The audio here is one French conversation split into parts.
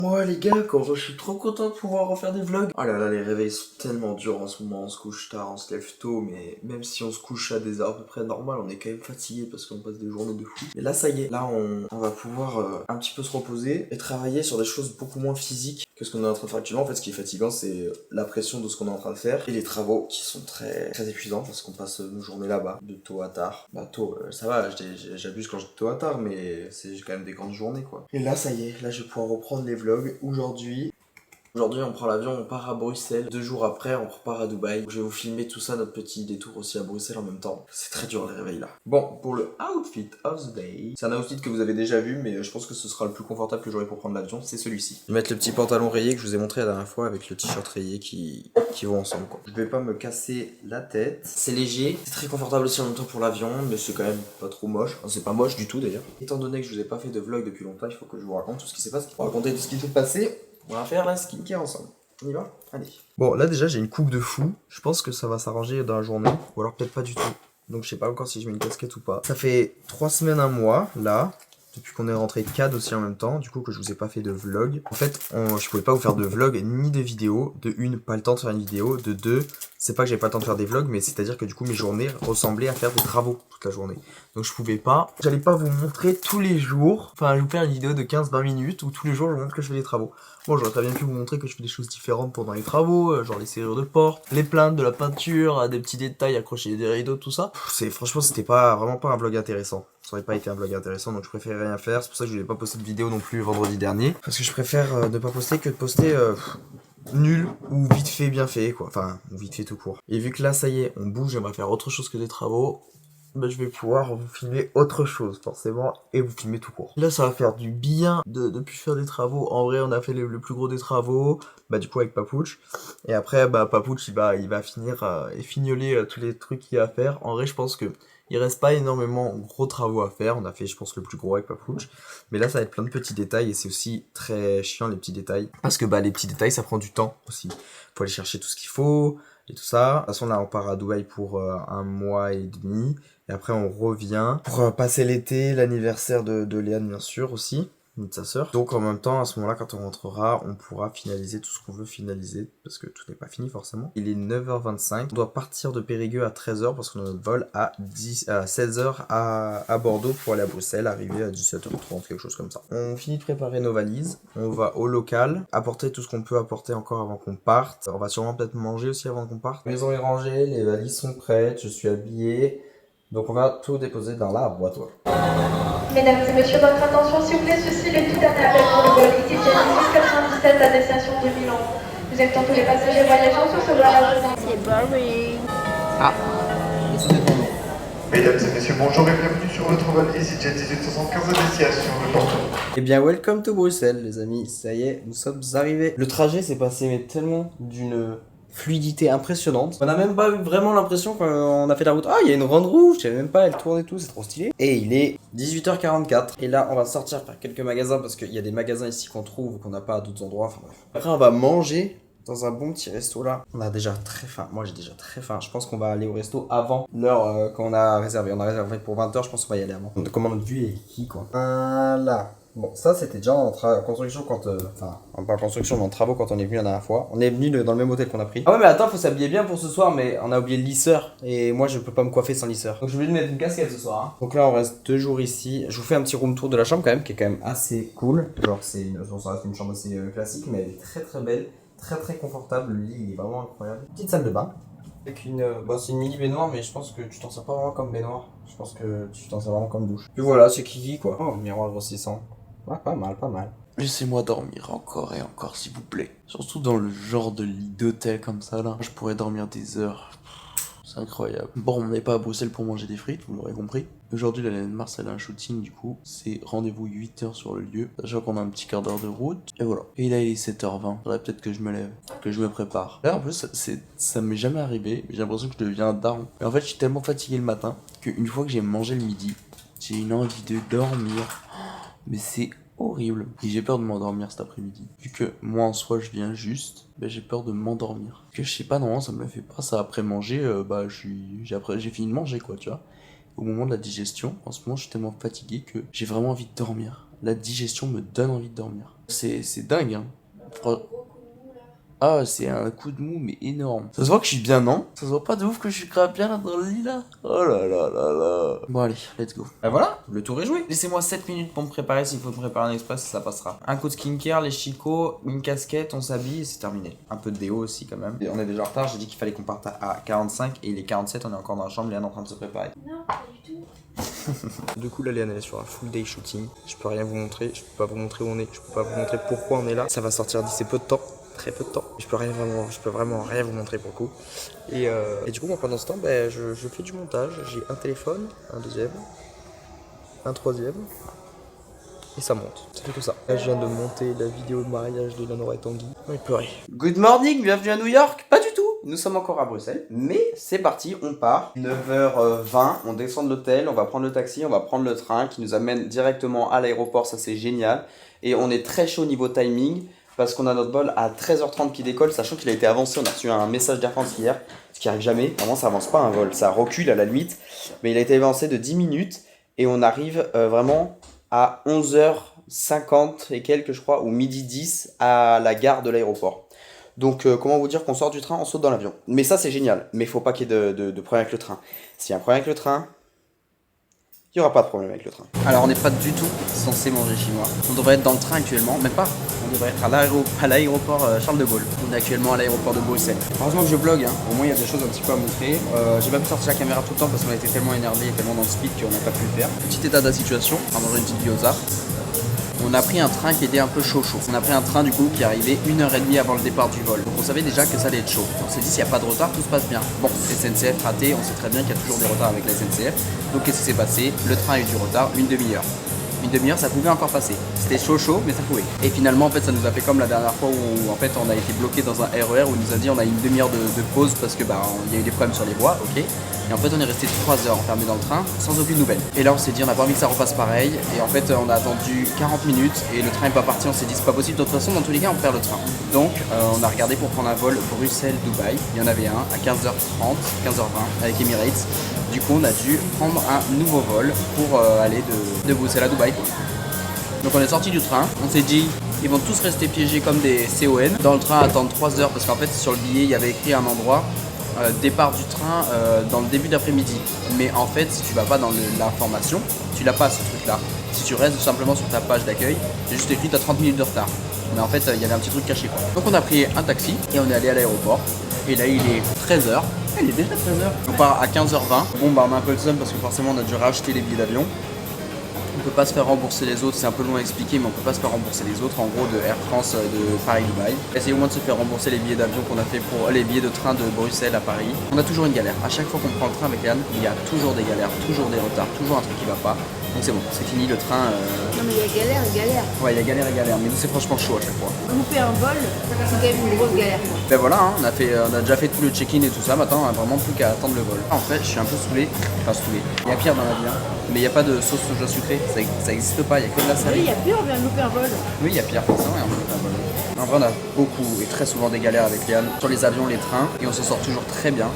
Moi les gars, quand je suis trop content de pouvoir refaire des vlogs. Oh là là, les réveils sont tellement durs en ce moment, on se couche tard, on se lève tôt, mais même si on se couche à des heures à peu près normales, on est quand même fatigué parce qu'on passe des journées de fou. Mais là ça y est, là on va pouvoir un petit peu se reposer et travailler sur des choses beaucoup moins physiques que ce qu'on est en train de faire actuellement. En fait, ce qui est fatigant, c'est la pression de ce qu'on est en train de faire et les travaux qui sont très épuisants parce qu'on passe nos journées là-bas, de tôt à tard. Bah tôt, ça va, j'abuse quand je dis tôt à tard, mais c'est quand même des grandes journées quoi. Et là ça y est, là je vais pouvoir reprendre les vlogs. Aujourd'hui, on prend l'avion, on part à Bruxelles. 2 jours après, on repart à Dubaï. Je vais vous filmer tout ça, notre petit détour aussi à Bruxelles en même temps. C'est très dur les réveils là. Bon, pour le outfit of the day, c'est un outfit que vous avez déjà vu, mais je pense que ce sera le plus confortable que j'aurai pour prendre l'avion, c'est celui-ci. Je vais mettre le petit pantalon rayé que je vous ai montré la dernière fois avec le t-shirt rayé qui vont ensemble quoi. Je vais pas me casser la tête. C'est léger, c'est très confortable aussi en même temps pour l'avion, mais c'est quand même pas trop moche. Enfin, c'est pas moche du tout d'ailleurs. Étant donné que je vous ai pas fait de vlog depuis longtemps, il faut que je vous raconte tout ce qui s'est passé. Pour raconter tout ce qui s'est passé, on va faire la skincare ensemble. On y va? Allez. Bon, là déjà j'ai une coupe de fou. Je pense que ça va s'arranger dans la journée. Ou alors peut-être pas du tout. Donc je sais pas encore si je mets une casquette ou pas. Ça fait 3 semaines, un mois, là. Depuis qu'on est rentré de CAD aussi en même temps, du coup que je vous ai pas fait de vlog. En fait, je pouvais pas vous faire de vlog ni de vidéo. De une, pas le temps de faire une vidéo. De deux, c'est pas que j'avais pas le temps de faire des vlogs, mais c'est-à-dire que du coup mes journées ressemblaient à faire des travaux toute la journée. Donc je pouvais pas, j'allais pas vous montrer tous les jours, enfin je vous faire une vidéo de 15-20 minutes où tous les jours je vous montre que je fais des travaux. Bon, j'aurais très bien pu vous montrer que je fais des choses différentes pendant les travaux, genre les serrures de porte, les plaintes, de la peinture, des petits détails, accrocher des rideaux, tout ça. Franchement, c'était vraiment pas un vlog intéressant. Ça aurait pas été un vlog intéressant, donc je préférais rien faire. C'est pour ça que je voulais pas poster de vidéo non plus vendredi dernier. Parce que je préfère ne pas poster que de poster nul ou vite fait bien fait quoi. Enfin, vite fait tout court. Et vu que là, ça y est, on bouge, j'aimerais faire autre chose que des travaux. Bah, je vais pouvoir vous filmer autre chose forcément et vous filmer tout court. Là ça va faire du bien de plus faire des travaux. En vrai on a fait le plus gros des travaux, bah du coup avec Papouch. Et après bah Papouch il va finir et fignoler tous les trucs qu'il y a à faire. En vrai je pense que il reste pas énormément gros travaux à faire. On a fait je pense le plus gros avec Papouch. Mais là ça va être plein de petits détails et c'est aussi très chiant les petits détails. Parce que bah les petits détails ça prend du temps aussi. Faut aller chercher tout ce qu'il faut et tout ça. De toute façon là on part à Dubaï pour 1 mois et demi. Et après on revient pour passer l'été, l'anniversaire de Léane bien sûr aussi, de sa sœur. Donc en même temps à ce moment-là quand on rentrera, on pourra finaliser tout ce qu'on veut finaliser, parce que tout n'est pas fini forcément. Il est 9h25, on doit partir de Périgueux à 13h parce qu'on a notre vol à 16h à Bordeaux pour aller à Bruxelles, arriver à 17h30, quelque chose comme ça. On finit de préparer nos valises, on va au local, apporter tout ce qu'on peut apporter encore avant qu'on parte. On va sûrement peut-être manger aussi avant qu'on parte. La maison est rangée, les valises sont prêtes, je suis habillé. Donc on va tout déposer dans la boîte. Mesdames et messieurs, votre attention s'il vous plaît, ceci est le tout dernier appel pour le vol EasyJet 697 à destination de Milan. Vous êtes tous les passagers voyageant sur ce vol à journée. C'est boring. Ah, mesdames et messieurs, bonjour et bienvenue sur votre vol EasyJet 1875 à destination de Porto. Eh bien, welcome to Bruxelles, les amis. Ça y est, nous sommes arrivés. Le trajet s'est passé mais tellement d'une fluidité impressionnante. On a même pas eu vraiment l'impression qu'on a fait la route. Ah, il y a une ronde rouge, je savais même pas, elle tourne et tout, c'est trop stylé. Et il est 18h44. Et là, on va sortir faire quelques magasins parce qu'il y a des magasins ici qu'on trouve qu'on n'a pas à d'autres endroits. Enfin bref. Après, on va manger dans un bon petit resto là. On a déjà très faim. Moi, j'ai déjà très faim. Je pense qu'on va aller au resto avant l'heure qu'on a réservé. On a réservé pour 20h, je pense qu'on va y aller avant. Comment notre vue est qui quoi. Voilà. Bon, ça c'était déjà en construction quand... Enfin, pas en construction, mais en travaux quand on est venu la dernière fois. On est venu dans le même hôtel qu'on a pris. Ah ouais, mais attends, faut s'habiller bien pour ce soir, mais on a oublié le lisseur. Et moi, je peux pas me coiffer sans lisseur. Donc je vais lui mettre une casquette ce soir. Hein. Donc là, on reste 2 jours ici. Je vous fais un petit room tour de la chambre quand même, qui est quand même assez cool. Genre, ça reste une chambre assez classique, mais elle est très belle. Très confortable. Le lit, il est vraiment incroyable. Petite salle de bain. Avec une... c'est une mini baignoire, mais je pense que tu t'en sers pas vraiment comme baignoire. Je pense que tu t'en sers vraiment comme douche. Puis voilà, c'est Kiki quoi. Oh, miroir grossissant. Ouais, pas mal. Laissez-moi dormir encore et encore s'il vous plaît. Surtout dans le genre de lit d'hôtel comme ça là. Je pourrais dormir des heures. C'est incroyable. Bon, on n'est pas à Bruxelles pour manger des frites, vous l'aurez compris. Aujourd'hui, la laine Mars, elle a un shooting, du coup, c'est rendez-vous 8h sur le lieu. Sachant qu'on a un petit quart d'heure de route. Et voilà. Et là, il est 7h20. Faudrait peut-être que je me lève, que je me prépare. Là, en plus, ça m'est jamais arrivé. J'ai l'impression que je deviens un daron. Et en fait, je suis tellement fatigué le matin qu'une fois que j'ai mangé le midi, j'ai une envie de dormir. Mais c'est horrible. Et j'ai peur de m'endormir cet après-midi. Vu que moi en soi je viens juste, j'ai peur de m'endormir. Que je sais pas, non, ça me le fait pas. Ça après manger, j'ai fini de manger quoi, tu vois. Au moment de la digestion, en ce moment je suis tellement fatigué que j'ai vraiment envie de dormir. La digestion me donne envie de dormir. C'est dingue, hein. Ah, c'est un coup de mou, mais énorme. Ça se voit que je suis bien, non? Ça se voit pas de ouf que je suis grave bien là dans le lit, là? Oh là là là là. Bon, allez, let's go. Bah voilà, le tour est joué. Laissez-moi 7 minutes pour me préparer. S'il faut me préparer un express, ça passera. Un coup de skincare, les chicots, une casquette, on s'habille et c'est terminé. Un peu de déo aussi, quand même. Et on est déjà en retard. J'ai dit qu'il fallait qu'on parte à 45 et il est 47. On est encore dans la chambre. Léane est en train de se préparer. Non, pas du tout. Du coup, là, Léane, elle est sur un full day shooting. Je peux rien vous montrer. Je peux pas vous montrer où on est. Je peux pas vous montrer pourquoi on est là. Ça va sortir d'ici peu de temps. Très peu de temps. Je peux vraiment rien vous montrer pour le coup. Et du coup, moi, pendant ce temps, je fais du montage. J'ai un téléphone, un deuxième, un troisième, et ça monte. Ça fait tout ça. Là, je viens de monter la vidéo de mariage de Léonora et Tanguy. Oh, il pleurait. Good morning, bienvenue à New York. Pas du tout. Nous sommes encore à Bruxelles. Mais c'est parti, on part. 9h20, on descend de l'hôtel, on va prendre le taxi, on va prendre le train qui nous amène directement à l'aéroport. Ça, c'est génial. Et on est très chaud niveau timing. Parce qu'on a notre vol à 13h30 qui décolle, sachant qu'il a été avancé. On a reçu un message d'Air France hier, ce qui arrive jamais. Vraiment, ça avance pas un vol, ça recule à la limite. Mais il a été avancé de 10 minutes et on arrive vraiment à 11h50 et quelques, je crois, ou midi 10 à la gare de l'aéroport. Donc, comment vous dire qu'on sort du train, on saute dans l'avion. Mais ça, c'est génial. Mais il faut pas qu'il y ait de problème avec le train. S'il y a un problème avec le train, il n'y aura pas de problème avec le train. Alors on n'est pas du tout censé manger chinois. On devrait être dans le train actuellement, même pas. On devrait être à l'aéroport Charles de Gaulle. On est actuellement à l'aéroport de Bruxelles. Heureusement que je vlog, hein. Au moins il y a des choses un petit peu à montrer. J'ai pas pu sortir la caméra tout le temps parce qu'on a été tellement énervé et tellement dans le speed qu'on n'a pas pu le faire. Petit état de la situation, on va manger une petite gyoza. On a pris un train qui était un peu chaud. On a pris un train du coup qui est arrivé 1h30 avant le départ du vol. Donc on savait déjà que ça allait être chaud. On s'est dit s'il n'y a pas de retard, tout se passe bien. Bon, SNCF raté, on sait très bien qu'il y a toujours des retards avec la SNCF. Donc qu'est-ce qui s'est passé? Le train a eu du retard, une demi-heure. Une demi-heure, ça pouvait encore passer. C'était chaud, mais ça pouvait. Et finalement, en fait, ça nous a fait comme la dernière fois où en fait on a été bloqué dans un RER où il nous a dit on a une demi-heure de pause parce que il y a eu des problèmes sur les voies, ok. Et en fait, on est resté 3 heures enfermé dans le train sans aucune nouvelle. Et là, on s'est dit on n'a pas envie que ça repasse pareil. Et en fait, on a attendu 40 minutes et le train n'est pas parti. On s'est dit c'est pas possible. De toute façon, dans tous les cas, on perd le train. Donc, on a regardé pour prendre un vol Bruxelles-Dubaï. Il y en avait un à 15h30, 15h20 avec Emirates. Du coup, on a dû prendre un nouveau vol pour aller de Bruxelles à Dubaï. Donc on est sorti du train, on s'est dit ils vont tous rester piégés comme des CON dans le train à attendre 3 heures parce qu'en fait sur le billet il y avait écrit un endroit départ du train dans le début d'après-midi. Mais en fait si tu vas pas dans l'information, tu l'as pas ce truc là. Si tu restes simplement sur ta page d'accueil, c'est juste écrit t'as 30 minutes de retard. Mais en fait il y avait un petit truc caché quoi. Donc on a pris un taxi et on est allé à l'aéroport. Et là il est 13h. Il est déjà 13h. On part à 15h20. Bon on a un peu le seum parce que forcément on a dû racheter les billets d'avion. On peut pas se faire rembourser les autres, c'est un peu long à expliquer, mais on peut pas se faire rembourser les autres, en gros de Air France de Paris-Dubaï. Essayez au moins de se faire rembourser les billets d'avion qu'on a fait pour les billets de train de Bruxelles à Paris. On a toujours une galère, à chaque fois qu'on prend le train avec Léane, il y a toujours des galères, toujours des retards, toujours un truc qui va pas. Donc c'est bon, c'est fini le train. Non mais il y a galère et galère. Ouais, il y a galère et galère, mais nous c'est franchement chaud à chaque fois. Louper un vol, c'est quand même une grosse galère quoi. Ben voilà, hein, on a déjà fait tout le check-in et tout ça, maintenant on a vraiment plus qu'à attendre le vol. En fait, je suis un peu saoulé, enfin saoulé. Il y a pire dans la vie, hein. Mais il n'y a pas de sauce soja sucrée, ça existe pas, il y a que de la Oui, salée. il y a pire, on vient de louper un vol. Oui, il y a pire, forcément, et on peut pas voler. En vrai, on a beaucoup et très souvent des galères avec Léane sur les avions, les trains, et on s'en sort toujours très bien.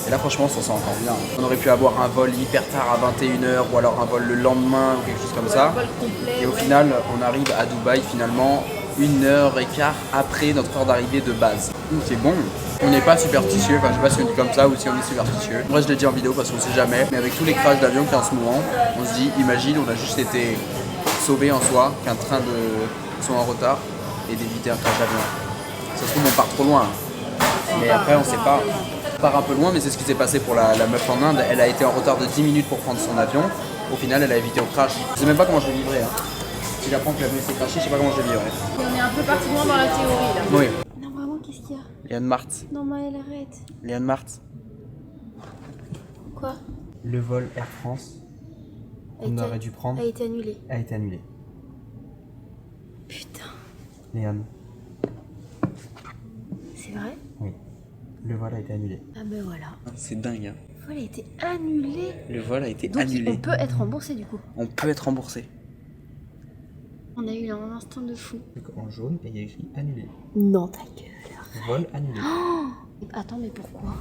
Et là, franchement, on s'en sort encore bien. On aurait pu avoir un vol hyper tard à 21h, ou alors un vol le lendemain, ou quelque chose comme ça. Un vol complet, Et au final, on arrive à Dubaï, finalement, 1h15 après notre heure d'arrivée de base. C'est bon. On n'est pas superstitieux, enfin je sais pas si on dit comme ça ou si on est superstitieux. Moi je l'ai dit en vidéo parce qu'on sait jamais, mais avec tous les crashs d'avion qu'il y a en ce moment, on se dit, imagine, on a juste été sauvé en soi, qu'un train soit en retard et d'éviter un crash d'avion. Ça se trouve on part trop loin, mais après on sait pas. On part un peu loin, mais c'est ce qui s'est passé pour la meuf en Inde. Elle a été en retard de 10 minutes pour prendre son avion. Au final, elle a évité au crash. Je sais même pas comment je vais vivre. Hein. Si j'apprends que l'avion s'est crashé, je sais pas comment je vais vivre. on est un peu parti loin dans la théorie là. Oui. Non vraiment, qu'est-ce qu'il y a? Léane Marthe. Non mais elle arrête. Léane Marthe. Quoi? Le vol Air France qu'on aurait dû prendre A été annulé. a été annulé. Putain, Léane. c'est vrai? Oui. Le vol a été annulé. Ah ben voilà. C'est dingue. Hein. Le vol a été annulé. Le vol a été Donc annulé. on peut être remboursé du coup. On peut être remboursé. On a eu un instant de fou. En jaune et il y a écrit annulé. Non ta gueule. Vol annulé. Attends, mais pourquoi?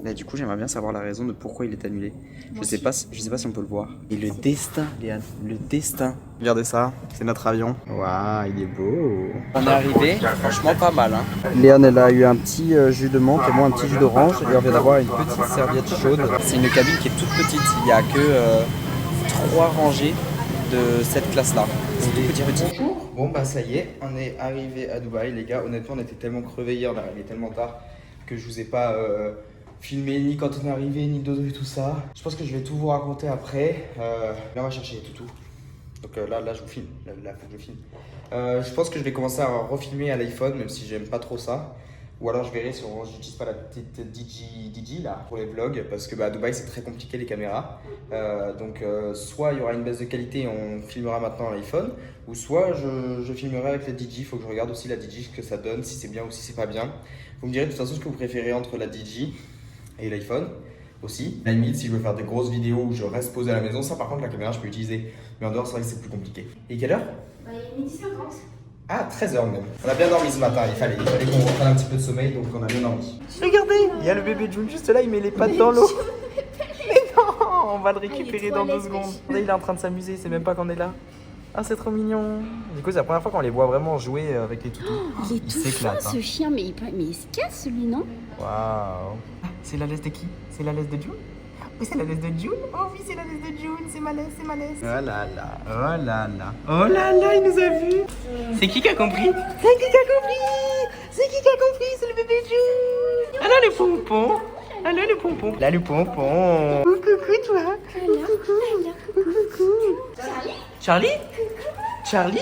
Là, du coup, j'aimerais bien savoir la raison de pourquoi il est annulé. Moi Je sais pas si on peut le voir. Et le destin, Léane, le destin. Regardez ça, c'est notre avion. Waouh, il est beau. On est arrivé, franchement pas mal. Hein. Léane, elle a eu un petit jus de menthe et moi un petit jus d'orange. Et on vient d'avoir une petite serviette chaude. C'est une cabine qui est toute petite. Il n'y a que 3 rangées de cette classe-là. C'est tout petit. Bonjour. Bon bah ça y est, on est arrivé à Dubaï, les gars. Honnêtement, on était tellement crevés hier, on est arrivé tellement tard que je vous ai pas filmé ni quand on est arrivé, ni le dodo et tout ça. Je pense que je vais tout vous raconter après. Là, on va chercher Toutou. Donc là, je vous filme. Là, faut que je filme. Je pense que je vais commencer à refilmer à l'iPhone, même si j'aime pas trop ça. Ou alors je verrai si j'utilise pas la petite DJ là pour les vlogs, parce que à Dubaï c'est très compliqué les caméras. Donc soit il y aura une baisse de qualité et on filmera maintenant à l'iPhone, ou soit je filmerai avec la DJ. Il faut que je regarde aussi la DJ, ce que ça donne, si c'est bien ou si c'est pas bien. Vous me direz de toute façon ce que vous préférez entre la DJ et l'iPhone aussi. À la limite, si je veux faire des grosses vidéos où je reste posé à la maison, ça par contre la caméra je peux utiliser. Mais en dehors c'est vrai que c'est plus compliqué. Et quelle heure? Il est 12h30. Ah, 13h même. On a bien dormi ce matin, il fallait qu'on reprenne un petit peu de sommeil, donc on a bien dormi. Regardez, il y a le bébé June juste là, il met les pattes dans l'eau. Mais non, on va le récupérer dans 2 secondes. Regardez, il est en train de s'amuser, c'est même pas qu'on est là. Ah, c'est trop mignon. Du coup, c'est la première fois qu'on les voit vraiment jouer avec les toutous. Il est tout fin ce chien, mais il se casse celui, non? Waouh. C'est la laisse de qui? C'est la laisse de June? Oui, c'est la laisse de June. Oh oui, c'est la laisse de June. C'est ma laisse, c'est ma laisse. Oh là là, oh là là. Oh là là, il nous a vus. C'est qui a compris? C'est qui a compris? C'est qui a compris? C'est le bébé June. Ah là, le pompon. Ah là, le pompon. Là, le pompon. Coucou, toi. Coucou. Charlie? Charlie?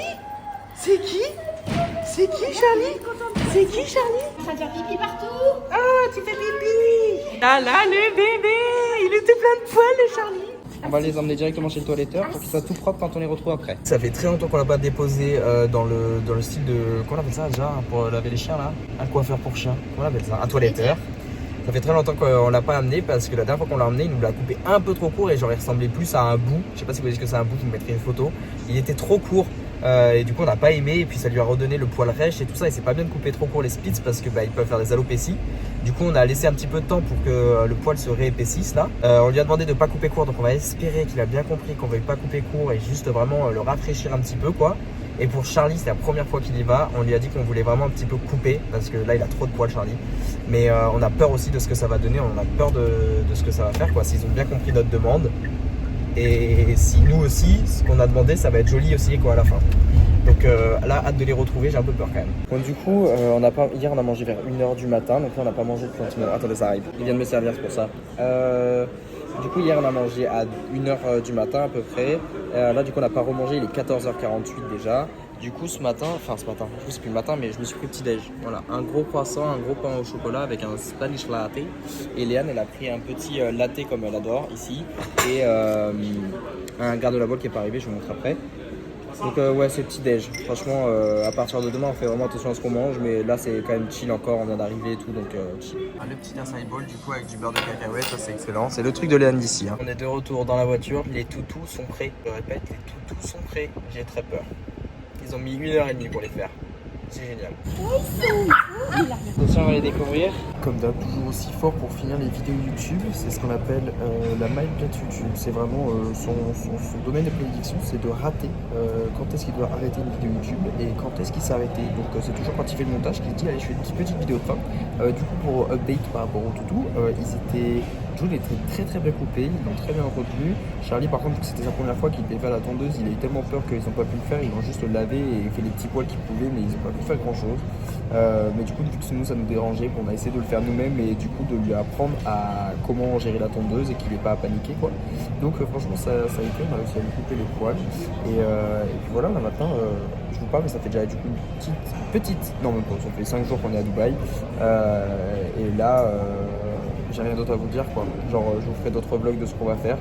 C'est qui? C'est qui, Charlie? C'est qui, Charlie? Ça fait pipi partout. Ah, tu fais pipi. Ah là, le bébé. Il était plein de poils, le Charlie. On va les emmener directement chez le toiletteur pour qu'ils soient tout propres quand on les retrouve après. Ça fait très longtemps qu'on l'a pas déposé dans le style de... Comment on appelle ça déjà pour laver les chiens là? Un coiffeur pour chiens. Comment on appelle ça? Un toiletteur. Ça fait très longtemps qu'on l'a pas amené parce que la dernière fois qu'on l'a amené, il nous l'a coupé un peu trop court et j'aurais ressemblé plus à un bout. Je sais pas si vous voyez ce que c'est un bout, vous me mettrez une photo. Il était trop court et du coup on n'a pas aimé et puis ça lui a redonné le poil rêche et tout ça et c'est pas bien de couper trop court les spits parce que ils peuvent faire des alopécies. Du coup on a laissé un petit peu de temps pour que le poil se réépaississe là. On lui a demandé de pas couper court donc on va espérer qu'il a bien compris qu'on veuille pas couper court et juste vraiment le rafraîchir un petit peu quoi. Et pour Charlie, c'est la première fois qu'il y va. On lui a dit qu'on voulait vraiment un petit peu couper parce que là, il a trop de poils, Charlie. Mais on a peur aussi de ce que ça va donner. On a peur de ce que ça va faire, quoi. S'ils ont bien compris notre demande. Et si nous aussi, ce qu'on a demandé, ça va être joli aussi, quoi, à la fin. Donc là, hâte de les retrouver. J'ai un peu peur quand même. Bon, du coup, hier, on a mangé vers 1h du matin. Donc là, on n'a pas mangé depuis un petit moment. Attendez, ça arrive. Il vient de me servir, c'est pour ça. Du coup, hier, on a mangé à 1h du matin à peu près. Là, du coup, on n'a pas remangé. Il est 14h48 déjà. Du coup, ce matin, du coup, c'est plus le matin, mais je me suis pris petit-déj. Voilà, un gros croissant, un gros pain au chocolat avec un Spanish latte. Et Léane, elle a pris un petit latte comme elle adore ici. Et un garde de la boîte qui est pas arrivé, je vous montre après. Donc ouais, c'est petit-déj. Franchement, à partir de demain, on fait vraiment attention à ce qu'on mange. Mais là, c'est quand même chill encore. On vient d'arriver et tout, donc chill. Le petit acai bowl, du coup, avec du beurre de cacahuète, ça c'est excellent. C'est le truc de Léane d'ici. Hein. On est de retour dans la voiture. Les toutous sont prêts. Je répète, les toutous sont prêts. J'ai très peur. Ils ont mis 1h30 pour les faire. C'est génial. Attention, on va les découvrir. Comme d'hab, toujours aussi fort pour finir les vidéos YouTube. C'est ce qu'on appelle la mindset YouTube. C'est vraiment son domaine de prédiction, c'est de rater quand est-ce qu'il doit arrêter une vidéo YouTube et quand est-ce qu'il s'est arrêté. Donc c'est toujours quand il fait le montage qu'il dit allez, je fais une petite vidéo de fin. Du coup, pour update par rapport au toutou, June était très bien coupé, ils l'ont très bien entretenu. Charlie, par contre, c'était sa première fois qu'il devait faire la tondeuse, il a eu tellement peur qu'ils n'ont pas pu le faire, ils l'ont juste lavé et fait les petits poils qu'ils pouvaient, mais ils n'ont pas pu faire grand chose. Mais du coup, vu que nous ça nous dérangeait, on a essayé de le faire nous-mêmes et du coup de lui apprendre à comment gérer la tondeuse et qu'il n'ait pas à paniquer quoi. Donc franchement, ça a été, on a réussi à lui couper les poils. Et puis voilà, là maintenant, je vous parle, mais ça fait déjà du coup une petite, non même pas, ça fait 5 jours qu'on est à Dubaï. Et là, j'ai rien d'autre à vous dire quoi. Genre je vous ferai d'autres vlogs de ce qu'on va faire.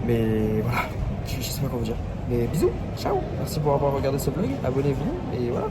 Mais voilà, je sais pas quoi vous dire. Mais bisous, ciao. Merci pour avoir regardé ce vlog, abonnez-vous et voilà.